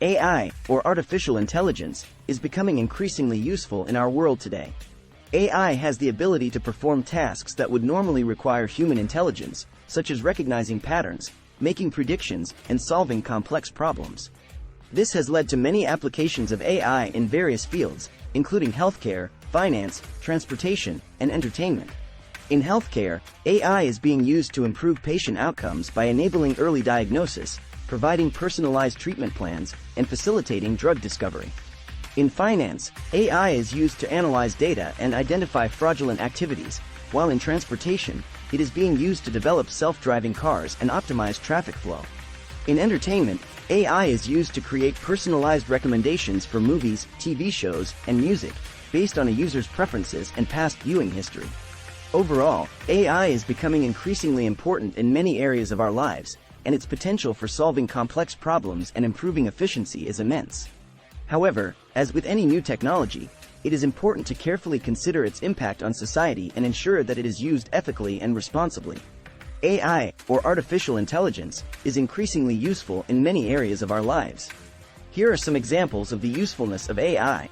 AI, or artificial intelligence, is becoming increasingly useful in our world today. AI has the ability to perform tasks that would normally require human intelligence, such as recognizing patterns, making predictions, and solving complex problems. This has led to many applications of AI in various fields, including healthcare, finance, transportation, and entertainment. In healthcare, AI is being used to improve patient outcomes by enabling early diagnosis, providing personalized treatment plans, and facilitating drug discovery. In finance, AI is used to analyze data and identify fraudulent activities, while in transportation, it is being used to develop self-driving cars and optimize traffic flow. In entertainment, AI is used to create personalized recommendations for movies, TV shows, and music, based on a user's preferences and past viewing history. Overall, AI is becoming increasingly important in many areas of our lives, and its potential for solving complex problems and improving efficiency is immense. However, as with any new technology, it is important to carefully consider its impact on society and ensure that it is used ethically and responsibly. AI, or artificial intelligence, is increasingly useful in many areas of our lives. Here are some examples of the usefulness of AI.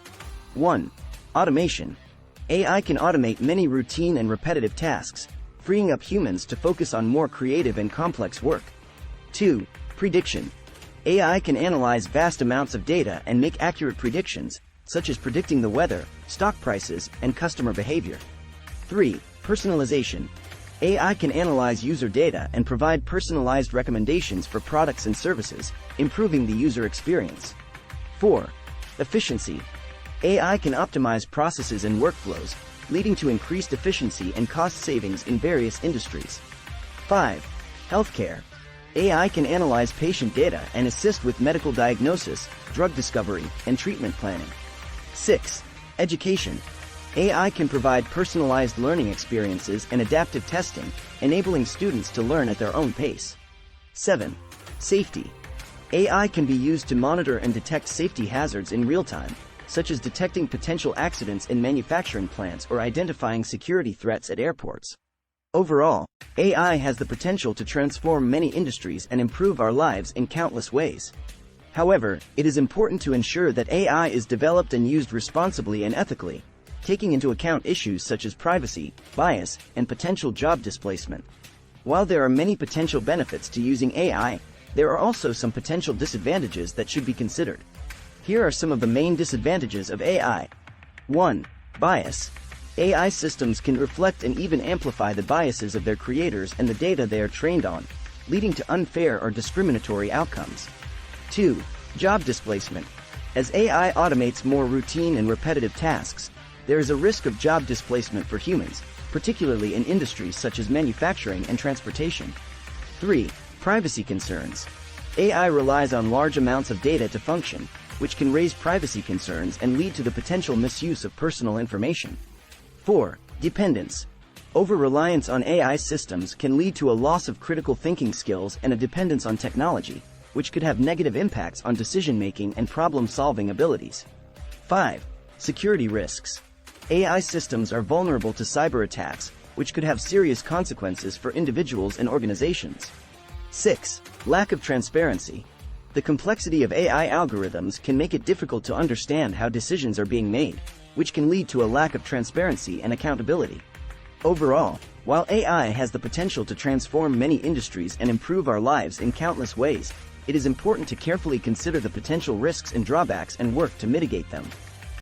1. Automation. AI can automate many routine and repetitive tasks, freeing up humans to focus on more creative and complex work. 2. Prediction. AI can analyze vast amounts of data and make accurate predictions, such as predicting the weather, stock prices, and customer behavior. 3. Personalization. AI can analyze user data and provide personalized recommendations for products and services, improving the user experience. 4. Efficiency. AI can optimize processes and workflows, leading to increased efficiency and cost savings in various industries. 5. Healthcare. AI can analyze patient data and assist with medical diagnosis, drug discovery, and treatment planning. 6. Education. AI can provide personalized learning experiences and adaptive testing, enabling students to learn at their own pace. 7. Safety. AI can be used to monitor and detect safety hazards in real time, such as detecting potential accidents in manufacturing plants or identifying security threats at airports. Overall, AI has the potential to transform many industries and improve our lives in countless ways. However, it is important to ensure that AI is developed and used responsibly and ethically, taking into account issues such as privacy, bias, and potential job displacement. While there are many potential benefits to using AI, there are also some potential disadvantages that should be considered. Here are some of the main disadvantages of AI. 1. Bias. AI systems can reflect and even amplify the biases of their creators and the data they are trained on, leading to unfair or discriminatory outcomes. 2. Job displacement. As AI automates more routine and repetitive tasks, there is a risk of job displacement for humans, particularly in industries such as manufacturing and transportation. 3. Privacy concerns. AI relies on large amounts of data to function, which can raise privacy concerns and lead to the potential misuse of personal information. 4. Dependence. Over-reliance on AI systems can lead to a loss of critical thinking skills and a dependence on technology, which could have negative impacts on decision-making and problem-solving abilities. 5. Security risks. AI systems are vulnerable to cyber attacks, which could have serious consequences for individuals and organizations. 6. Lack of transparency. The complexity of AI algorithms can make it difficult to understand how decisions are being made, which can lead to a lack of transparency and accountability. Overall, while AI has the potential to transform many industries and improve our lives in countless ways, it is important to carefully consider the potential risks and drawbacks and work to mitigate them.